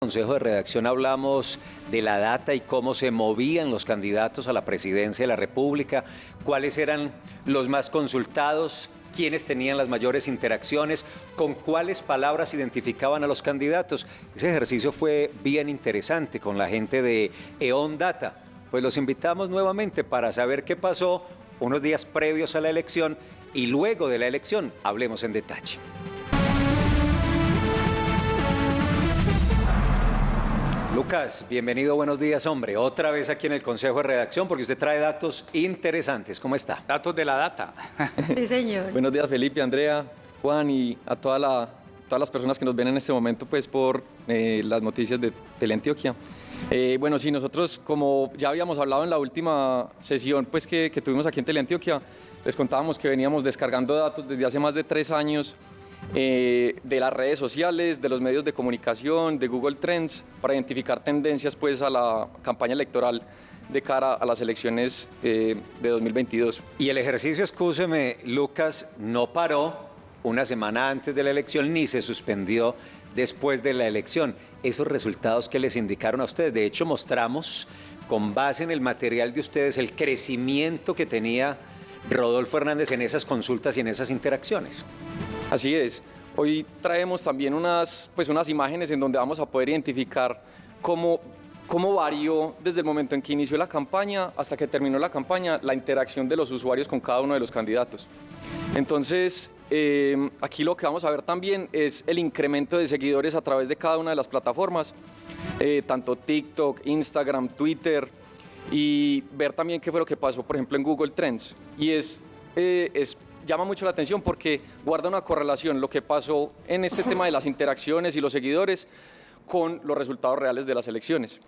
Consejo de Redacción hablamos de la data y cómo se movían los candidatos a la presidencia de la República, cuáles eran los más consultados, quiénes tenían las mayores interacciones, con cuáles palabras identificaban a los candidatos. Ese ejercicio fue bien interesante con la gente de EON Data. Pues los invitamos nuevamente para saber qué pasó unos días previos a la elección y luego de la elección. Hablemos en detalle. Lucas, bienvenido, buenos días, hombre. Otra vez aquí en el Consejo de Redacción, porque usted trae datos interesantes. ¿Cómo está? Datos de la data. Sí, señor. Buenos días, Felipe, Andrea, Juan y a todas las personas que nos ven en este momento, pues por las noticias de Teleantioquia. Bueno, sí, nosotros, como ya habíamos hablado en la última sesión pues, que tuvimos aquí en Teleantioquia, les contábamos que veníamos descargando datos desde hace más de 3 años de las redes sociales, de los medios de comunicación, de Google Trends, para identificar tendencias pues, a la campaña electoral de cara a las elecciones de 2022. Y el ejercicio, excúseme, Lucas, no paró una semana antes de la elección ni se suspendió después de la elección. Esos resultados que les indicaron a ustedes, de hecho mostramos con base en el material de ustedes el crecimiento que tenía Rodolfo Hernández en esas consultas y en esas interacciones. Así es. Hoy traemos también unas imágenes en donde vamos a poder identificar cómo varió desde el momento en que inició la campaña hasta que terminó la campaña la interacción de los usuarios con cada uno de los candidatos. Entonces, aquí lo que vamos a ver también es el incremento de seguidores a través de cada una de las plataformas, tanto TikTok, Instagram, Twitter, y ver también qué fue lo que pasó, por ejemplo, en Google Trends. Y llama mucho la atención porque guarda una correlación lo que pasó en este tema de las interacciones y los seguidores con los resultados reales de las elecciones.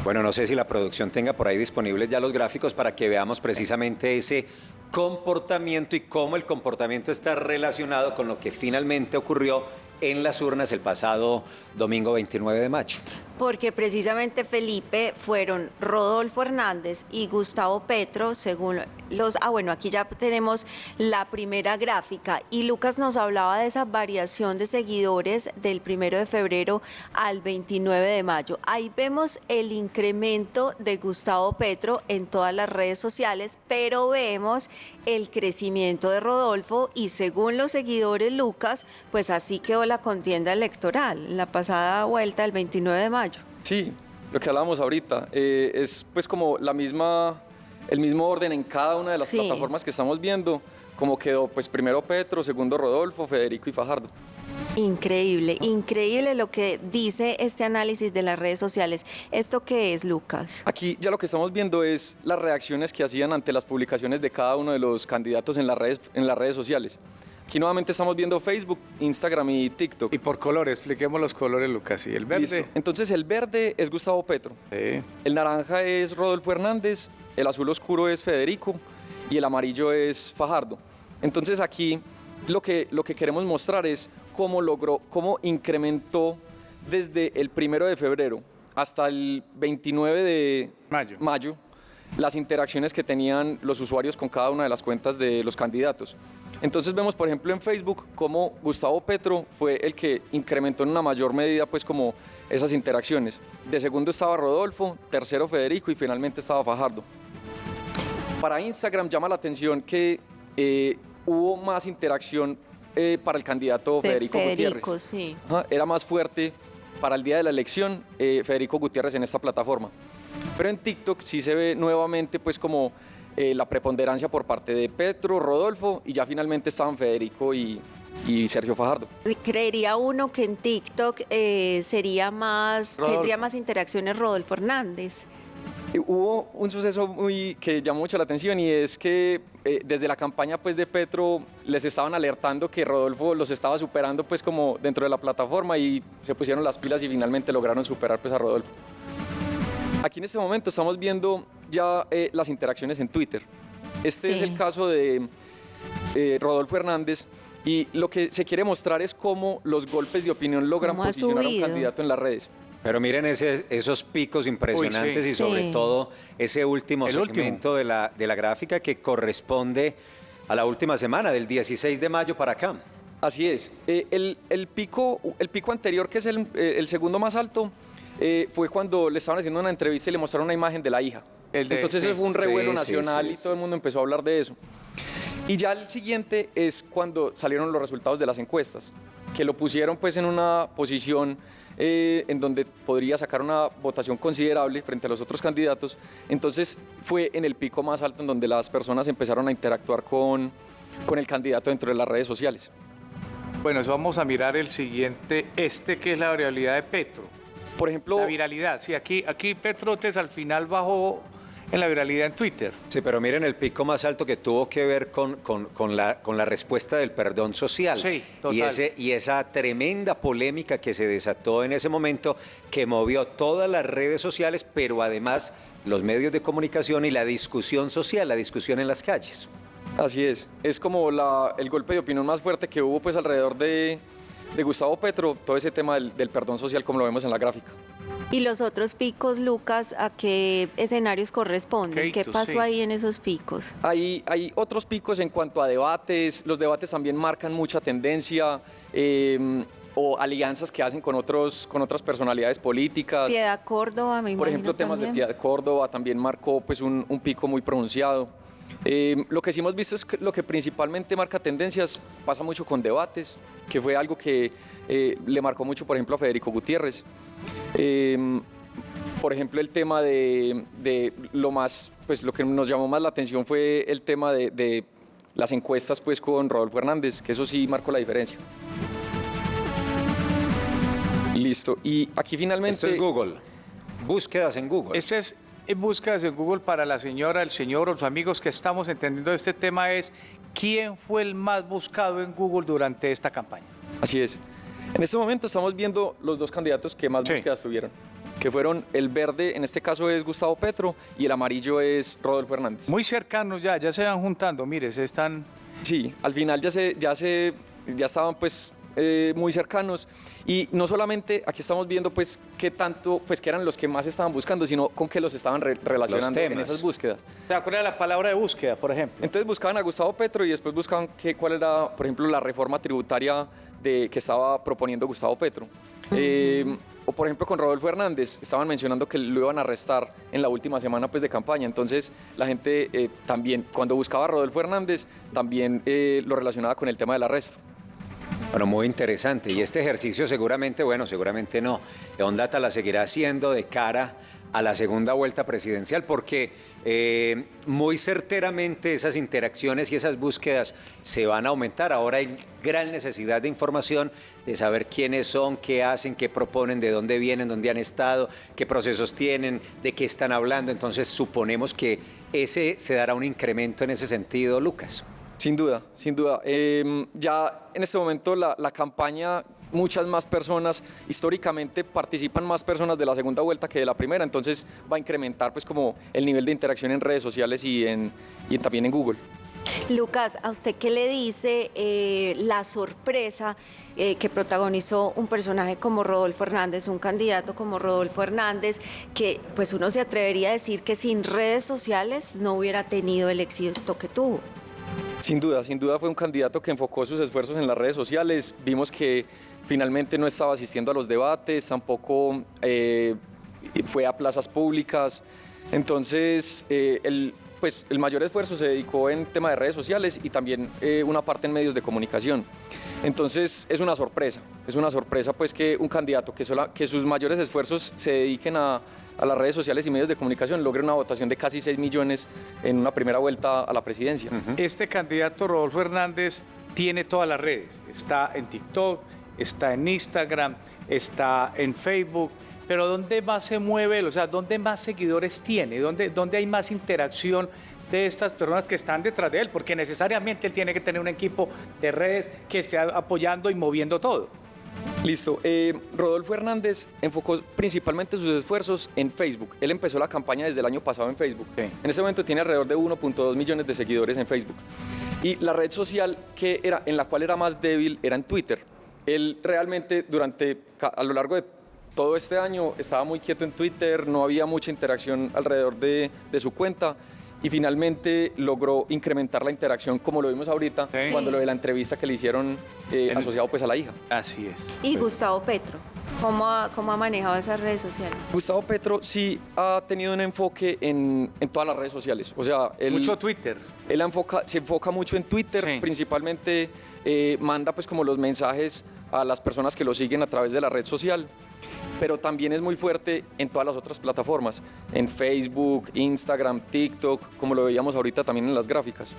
Bueno, no sé si la producción tenga por ahí disponibles ya los gráficos para que veamos precisamente ese comportamiento y cómo el comportamiento está relacionado con lo que finalmente ocurrió en las urnas el pasado domingo 29 de mayo. Porque precisamente, Felipe, fueron Rodolfo Hernández y Gustavo Petro, según los... bueno, aquí ya tenemos la primera gráfica y Lucas nos hablaba de esa variación de seguidores del 1 de febrero al 29 de mayo. Ahí vemos el incremento de Gustavo Petro en todas las redes sociales, pero vemos el crecimiento de Rodolfo y según los seguidores, Lucas, pues así quedó la contienda electoral en la pasada vuelta el 29 de mayo. Sí, lo que hablábamos ahorita, es pues como el mismo orden en cada una de las plataformas que estamos viendo, como quedó pues primero Petro, segundo Rodolfo, Federico y Fajardo. Increíble, increíble lo que dice este análisis de las redes sociales. ¿Esto qué es, Lucas? Aquí ya lo que estamos viendo es las reacciones que hacían ante las publicaciones de cada uno de los candidatos en las redes sociales. Aquí nuevamente estamos viendo Facebook, Instagram y TikTok. Y por colores, expliquemos los colores, Lucas. ¿Y el verde? Listo. Entonces el verde es Gustavo Petro, Sí. el naranja es Rodolfo Hernández, el azul oscuro es Federico y el amarillo es Fajardo. Entonces aquí lo que queremos mostrar es cómo incrementó desde el 1 de febrero hasta el 29 de mayo las interacciones que tenían los usuarios con cada una de las cuentas de los candidatos. Entonces vemos, por ejemplo, en Facebook cómo Gustavo Petro fue el que incrementó en una mayor medida pues como esas interacciones. De segundo estaba Rodolfo, tercero Federico y finalmente estaba Fajardo. Para Instagram llama la atención que hubo más interacción para el candidato Federico Gutiérrez. Sí. Era más fuerte para el día de la elección Federico Gutiérrez en esta plataforma. Pero en TikTok sí se ve nuevamente pues como la preponderancia por parte de Petro, Rodolfo y ya finalmente estaban Federico y Sergio Fajardo. Creería uno que en TikTok tendría más interacciones Rodolfo Hernández. Hubo un suceso que llamó mucho la atención y es que desde la campaña pues, de Petro les estaban alertando que Rodolfo los estaba superando pues, como dentro de la plataforma y se pusieron las pilas y finalmente lograron superar pues, a Rodolfo. Aquí en este momento estamos viendo ya las interacciones en Twitter. Este es el caso de Rodolfo Hernández y lo que se quiere mostrar es cómo los golpes de opinión logran posicionar a un candidato en las redes. Pero miren esos picos impresionantes y sobre todo ese último segmento de la gráfica que corresponde a la última semana, del 16 de mayo para acá. Así es. El pico anterior, que es el segundo más alto, fue cuando le estaban haciendo una entrevista y le mostraron una imagen de la hija. Entonces eso fue un revuelo nacional y todo el mundo empezó a hablar de eso. Y ya el siguiente es cuando salieron los resultados de las encuestas, que lo pusieron pues en una posición en donde podría sacar una votación considerable frente a los otros candidatos. Entonces fue en el pico más alto en donde las personas empezaron a interactuar con el candidato dentro de las redes sociales. Bueno, eso vamos a mirar el siguiente, que es la viralidad de Petro. Por ejemplo, La viralidad, sí, aquí Petro al final bajó en la viralidad en Twitter. Sí, pero miren el pico más alto que tuvo que ver con la respuesta del perdón social. Sí, total. Y esa tremenda polémica que se desató en ese momento, que movió todas las redes sociales, pero además los medios de comunicación y la discusión social, la discusión en las calles. así es como el golpe de opinión más fuerte que hubo pues alrededor de Gustavo Petro, todo ese tema del perdón social como lo vemos en la gráfica. ¿Y los otros picos, Lucas, a qué escenarios corresponden? ¿Qué pasó ahí en esos picos? Hay otros picos en cuanto a debates. Los debates también marcan mucha tendencia, o alianzas que hacen con otras personalidades políticas. Piedad Córdoba, me imagino. Por ejemplo, temas también. de Piedad Córdoba también marcó pues, un pico muy pronunciado. Lo que sí hemos visto es que lo que principalmente marca tendencias pasa mucho con debates, que fue algo que le marcó mucho, por ejemplo, a Federico Gutiérrez. Por ejemplo, el tema de lo que nos llamó más la atención fue el tema de las encuestas pues, con Rodolfo Hernández, que eso sí marcó la diferencia. Listo. Y aquí finalmente... Esto es Google. Búsquedas en Google. Ese es búsquedas en Google para la señora, el señor o los amigos que estamos entendiendo de este tema es ¿quién fue el más buscado en Google durante esta campaña? Así es. En este momento estamos viendo los dos candidatos que más búsquedas tuvieron, que fueron el verde, en este caso es Gustavo Petro, y el amarillo es Rodolfo Hernández. Muy cercanos ya se van juntando, mire, se están... Sí, al final ya estaban pues muy cercanos, y no solamente aquí estamos viendo pues qué tanto, pues que eran los que más estaban buscando, sino con qué los estaban relacionando en esas búsquedas. ¿Se acuerda la palabra de búsqueda, por ejemplo? Entonces buscaban a Gustavo Petro y después buscaban cuál era, por ejemplo, la reforma tributaria que estaba proponiendo Gustavo Petro. O por ejemplo con Rodolfo Hernández, estaban mencionando que lo iban a arrestar en la última semana pues, de campaña. Entonces la gente también, cuando buscaba a Rodolfo Hernández, también lo relacionaba con el tema del arresto. Bueno, muy interesante. Y este ejercicio seguramente no. Ondata la seguirá haciendo de cara a la segunda vuelta presidencial, porque muy certeramente esas interacciones y esas búsquedas se van a aumentar. Ahora hay gran necesidad de información, de saber quiénes son, qué hacen, qué proponen, de dónde vienen, dónde han estado, qué procesos tienen, de qué están hablando. Entonces suponemos que se dará un incremento en ese sentido, Lucas. Sin duda, sin duda. Ya en este momento la campaña, muchas más personas, históricamente participan más personas de la segunda vuelta que de la primera, entonces va a incrementar pues como el nivel de interacción en redes sociales y también en Google. Lucas, ¿a usted qué le dice la sorpresa que protagonizó un personaje como Rodolfo Hernández, un candidato como Rodolfo Hernández, que pues uno se atrevería a decir que sin redes sociales no hubiera tenido el éxito que tuvo? Sin duda fue un candidato que enfocó sus esfuerzos en las redes sociales. Vimos que finalmente no estaba asistiendo a los debates, tampoco fue a plazas públicas. Entonces, el mayor esfuerzo se dedicó en tema de redes sociales y también una parte en medios de comunicación. Entonces, es una sorpresa pues que un candidato que sus mayores esfuerzos se dediquen a las redes sociales y medios de comunicación logre una votación de casi 6 millones en una primera vuelta a la presidencia. Este candidato, Rodolfo Hernández, tiene todas las redes. Está en TikTok, está en Instagram, está en Facebook. Pero ¿dónde más se mueve él? O sea, ¿dónde más seguidores tiene? ¿Dónde hay más interacción de estas personas que están detrás de él? Porque necesariamente él tiene que tener un equipo de redes que esté apoyando y moviendo todo. Listo. Rodolfo Hernández enfocó principalmente sus esfuerzos en Facebook. Él empezó la campaña desde el año pasado en Facebook. Sí. En ese momento tiene alrededor de 1.2 millones de seguidores en Facebook. Y la red social en la cual era más débil era en Twitter. Él realmente a lo largo de todo este año estaba muy quieto en Twitter, no había mucha interacción alrededor de su cuenta. y finalmente logró incrementar la interacción, como lo vimos ahorita, Sí. cuando lo de la entrevista que le hicieron asociado pues a la hija. Así es. Y Gustavo Petro, ¿cómo ha manejado esas redes sociales? Gustavo Petro sí ha tenido un enfoque en todas las redes sociales. O sea, él, Mucho Twitter. él se enfoca mucho en Twitter, Sí. principalmente manda pues como los mensajes a las personas que lo siguen a través de la red social, pero también es muy fuerte en todas las otras plataformas, en Facebook, Instagram, TikTok, como lo veíamos ahorita también en las gráficas.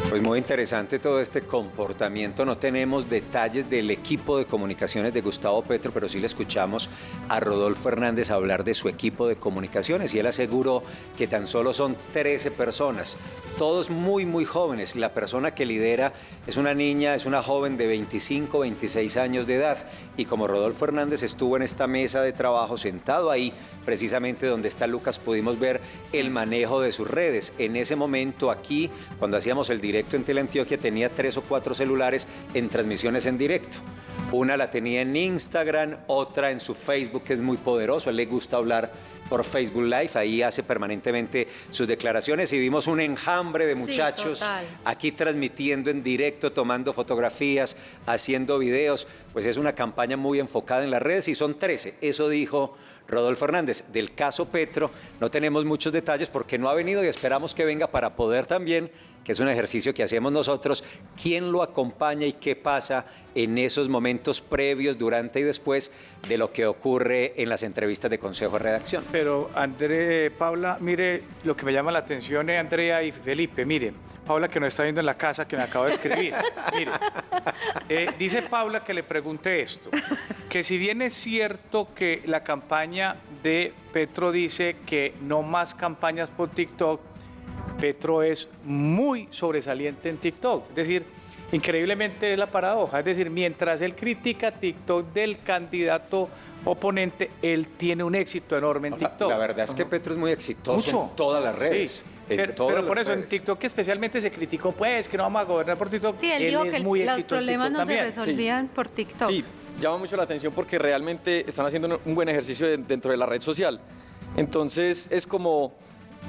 Pues muy interesante todo este comportamiento. No tenemos detalles del equipo de comunicaciones de Gustavo Petro, pero sí le escuchamos a Rodolfo Hernández hablar de su equipo de comunicaciones y él aseguró que tan solo son 13 personas, todos muy, muy jóvenes. La persona que lidera es una niña, es una joven de 25, 26 años de edad y como Rodolfo Hernández estuvo en esta mesa de trabajo sentado ahí, precisamente donde está Lucas, pudimos ver el manejo de sus redes. En ese momento aquí, cuando hacíamos el directo en Teleantioquia, tenía 3 o 4 celulares en transmisiones en directo. Una la tenía en Instagram, otra en su Facebook, que es muy poderoso. A él le gusta hablar por Facebook Live, ahí hace permanentemente sus declaraciones y vimos un enjambre de muchachos total. aquí transmitiendo en directo, tomando fotografías, haciendo videos. Pues es una campaña muy enfocada en las redes y son 13, eso dijo Rodolfo Hernández. Del caso Petro no tenemos muchos detalles porque no ha venido y esperamos que venga para poder también, que es un ejercicio que hacemos nosotros, quién lo acompaña y qué pasa en esos momentos previos, durante y después de lo que ocurre en las entrevistas de Consejo de Redacción. Pero Paula, mire lo que me llama la atención, Andrea y Felipe, mire, Paula que nos está viendo en la casa, que me acaba de escribir. Mire, dice Paula que le pregunte esto, que si bien es cierto que la campaña de Petro dice que no más campañas por TikTok, Petro es muy sobresaliente en TikTok. Es decir, increíblemente es la paradoja. Es decir, mientras él critica TikTok del candidato oponente, él tiene un éxito enorme en TikTok. La verdad es que Petro es muy exitoso Mucho. en todas las redes. Sí. En Pero todas por las eso en redes. TikTok especialmente se criticó, pues, que no vamos a gobernar por TikTok. Sí, él dijo es que muy los exitoso en problemas TikTok no se también. resolvían por TikTok. Sí, llama mucho la atención porque realmente están haciendo un buen ejercicio dentro de la red social. Entonces es como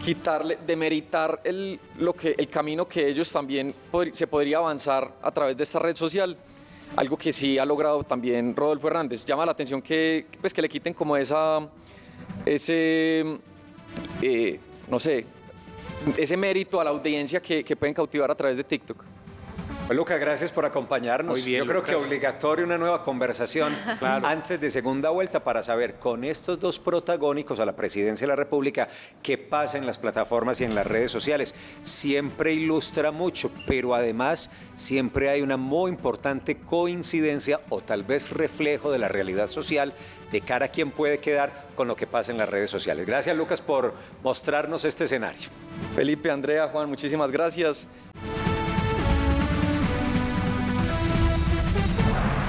quitarle, demeritar el camino que ellos también se podría avanzar a través de esta red social. Algo que sí ha logrado también Rodolfo Hernández. Llama la atención que le quiten como no sé, ese mérito a la audiencia que pueden cautivar a través de TikTok. Pues Lucas, gracias por acompañarnos. Muy bien, Yo creo que Lucas. obligatorio una nueva conversación Claro. antes de segunda vuelta para saber con estos dos protagónicos a la presidencia de la República qué pasa en las plataformas y en las redes sociales. Siempre ilustra mucho, pero además siempre hay una muy importante coincidencia o tal vez reflejo de la realidad social de cara a quién puede quedar con lo que pasa en las redes sociales. Gracias, Lucas, por mostrarnos este escenario. Felipe, Andrea, Juan, muchísimas gracias.